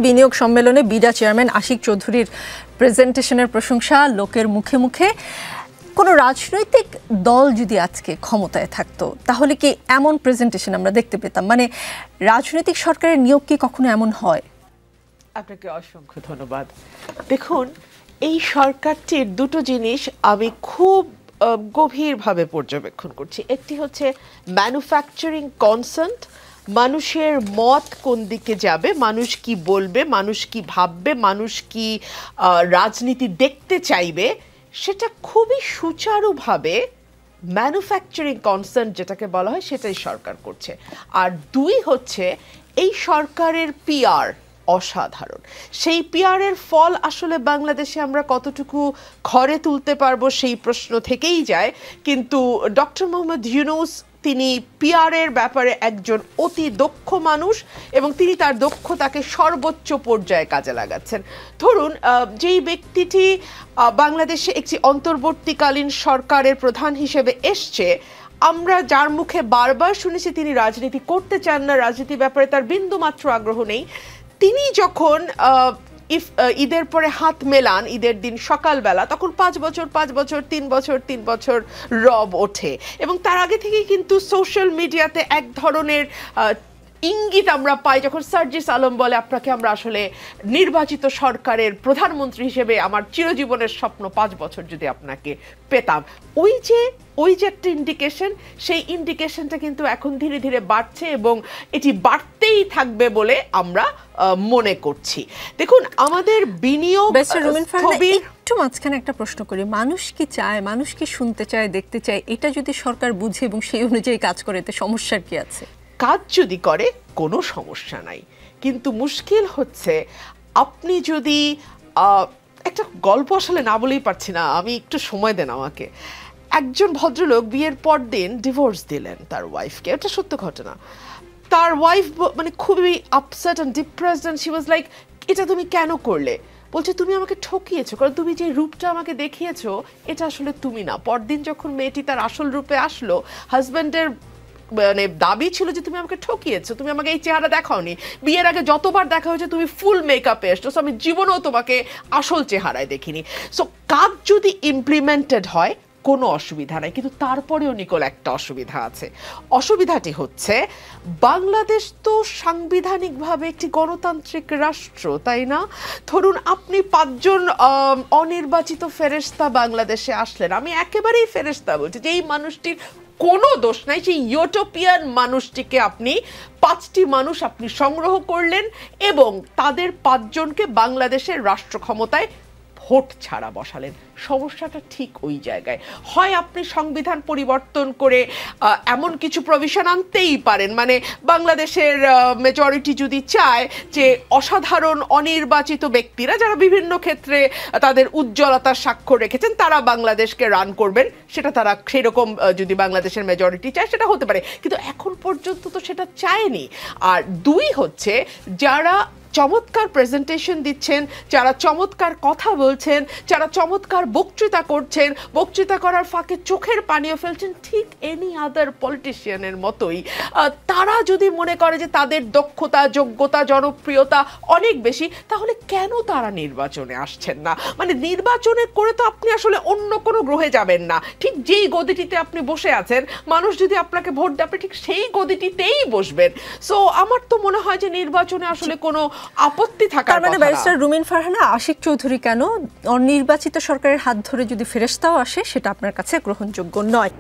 বিনিয়োগ সম্মেলনে BIDA chairman Ashiq চৌধুরীর প্রেজেন্টেশনের প্রশংসা লোকের মুখে মুখে। কোনো রাজনৈতিক দল যদি আজকে ক্ষমতায় থাকতো তাহলে কি এমন প্রেজেন্টেশন আমরা দেখতে পেতাম? মানে রাজনৈতিক সরকারের নিয়োগ কি কখনো এমন হয়? আপনাকে অসংখ্য ধন্যবাদ। দেখুন, এই সরকারটির দুটো জিনিস আমি খুব গভীরভাবে পর্যবেক্ষণ করছি। একটি হচ্ছে ম্যানুফ্যাকচারিং কনসেন্ট, মানুষের মত কোন দিকে যাবে, মানুষ কি বলবে, মানুষ কি ভাববে, মানুষ কি রাজনীতি দেখতে চাইবে, সেটা খুবই সুচারুভাবে ম্যানুফ্যাকচারিং কনসেন্ট যেটাকে বলা হয় সেটাই সরকার করছে। আর দুই হচ্ছে এই সরকারের পিআর অসাধারণ। সেই পিআরের ফল আসলে বাংলাদেশে আমরা কতটুকু ঘরে তুলতে পারবো সেই প্রশ্ন থেকেই যায়। কিন্তু ডক্টর মোহাম্মদ ইউনূস তিনি পিআরের ব্যাপারে একজন অতি দক্ষ মানুষ এবং তিনি তার দক্ষতাকে সর্বোচ্চ পর্যায়ে কাজে লাগাচ্ছেন। ধরুন, যেই ব্যক্তিটি বাংলাদেশে একটি অন্তর্বর্তীকালীন সরকারের প্রধান হিসেবে এসছে, আমরা যার মুখে বারবার শুনেছি তিনি রাজনীতি করতে চান না, রাজনীতির ব্যাপারে তার বিন্দুমাত্র আগ্রহ নেই, তিনি যখন ঈদের পরে হাত মেলান, ঈদের দিন সকালবেলা, তখন 5 বছর 5 বছর 3 বছর 3 বছর রব ওঠে। এবং তার আগে থেকেই কিন্তু সোশ্যাল মিডিয়াতে এক ধরনের ইঙ্গিত আমরা পাই যখন সার্জিস আলম বলে আপনাকে আমরা আসলে নির্বাচিত সরকারের প্রধানমন্ত্রী হিসেবে আমার চিরজীবনের স্বপ্ন 5 বছর যদি আপনাকে পেতাম। ওই যে একটা ইন্ডিকেশন, সেই ইন্ডিকেশনটা কিন্তু এখন ধীরে ধীরে বাড়ছে এবং এটি বাড়তেই থাকবে বলে আমরা মনে করছি। দেখুন, আমাদের বিনিয়োগ একটু মাঝখানে একটা প্রশ্ন করি, মানুষ কি চায়, মানুষ কি শুনতে চায়, দেখতে চায়, এটা যদি সরকার বুঝে এবং সেই অনুযায়ী কাজ করে এতে সমস্যার কি আছে? কাজ যদি করে কোনো সমস্যা নাই, কিন্তু মুশকিল হচ্ছে আপনি যদি একটা গল্প আসলে না বলেই পারছি না, আমি একটু সময় দেন আমাকে। একজন ভদ্রলোক বিয়ের পর দিন ডিভোর্স দিলেন তার ওয়াইফকে, এটা সত্য ঘটনা। তার ওয়াইফ মানে খুবই upset and depressed and she was like, এটা তুমি কেন করলে? বলছে, তুমি আমাকে ঠকিয়েছো, কারণ তুমি যে রূপটা আমাকে দেখিয়েছো এটা আসলে তুমি না। পরদিন যখন মেয়েটি তার আসল রূপে আসলো, হাজব্যান্ডের মানে দাবি ছিল যে তুমি আমাকে ঠকিয়েছো, তুমি আমাকে এই চেহারা দেখাওনি, বিয়ের আগে যতবার দেখা হয়েছে তুমি ফুল মেকআপে এসছো, আমি জীবনেও তোমাকে আসল চেহারায় দেখিনি। সো কাজ যদি ইমপ্লিমেন্টেড হয় কোনো অসুবিধা নাই, কিন্তু তারপরেও নিকোল একটা অসুবিধা আছে। অসুবিধাটি হচ্ছে বাংলাদেশ তো সাংবিধানিকভাবে একটি গণতান্ত্রিক রাষ্ট্র, তাই না? ধরুন, আপনি 5 জন অনির্বাচিত ফেরেশতা বাংলাদেশে আসলেন, আমি একেবারেই ফেরেশতা বলছি, যে এই মানুষটির কোনো দোষ নাই, সেই ইউটোপিয়ান মানুষটিকে আপনি 5টি মানুষ আপনি সংগ্রহ করলেন এবং তাদের 5 জনকে বাংলাদেশের রাষ্ট্র ক্ষমতায় ভোট ছাড়া বসালেন। সমস্যাটা ঠিক ওই জায়গায়। হয় আপনি সংবিধান পরিবর্তন করে এমন কিছু প্রভিশন আনতেই পারেন, মানে বাংলাদেশের মেজরিটি যদি চায় যে অসাধারণ অনির্বাচিত ব্যক্তিরা যারা বিভিন্ন ক্ষেত্রে তাদের উজ্জ্বলতার স্বাক্ষর রেখেছেন তারা বাংলাদেশকে রান করবেন, সেটা তারা সেরকম যদি বাংলাদেশের মেজরিটি চায় সেটা হতে পারে, কিন্তু এখন পর্যন্ত তো সেটা চায়নি। আর 2 হচ্ছে, যারা চমৎকার প্রেজেন্টেশন দিচ্ছেন, যারা চমৎকার কথা বলছেন, যারা চমৎকার বক্তৃতা করছেন, বক্তৃতা করার ফাঁকে চোখের পানিও ফেলছেন, ঠিক এনি আদার পলিটিশিয়ানের মতোই, তারা যদি মনে করে যে তাদের দক্ষতা, যোগ্যতা, জনপ্রিয়তা অনেক বেশি, তাহলে কেন তারা নির্বাচনে আসছেন না? মানে নির্বাচনে করে তো আপনি আসলে অন্য কোনো গ্রহে যাবেন না, ঠিক যেই গদিটিতে আপনি বসে আছেন মানুষ যদি আপনাকে ভোট দেয় আপনি ঠিক সেই গদিটিতেই বসবেন। সো আমার তো মনে হয় যে নির্বাচনে আসলে কোনো আপত্তি থাকার কথা না। মানে ব্যারিস্টার রুমিন ফারহানা, আশিক চৌধুরী কেন, অনির্বাচিত সরকারের হাত ধরে যদি ফেরেশতাও আসে সেটা আপনার কাছে গ্রহণযোগ্য নয়?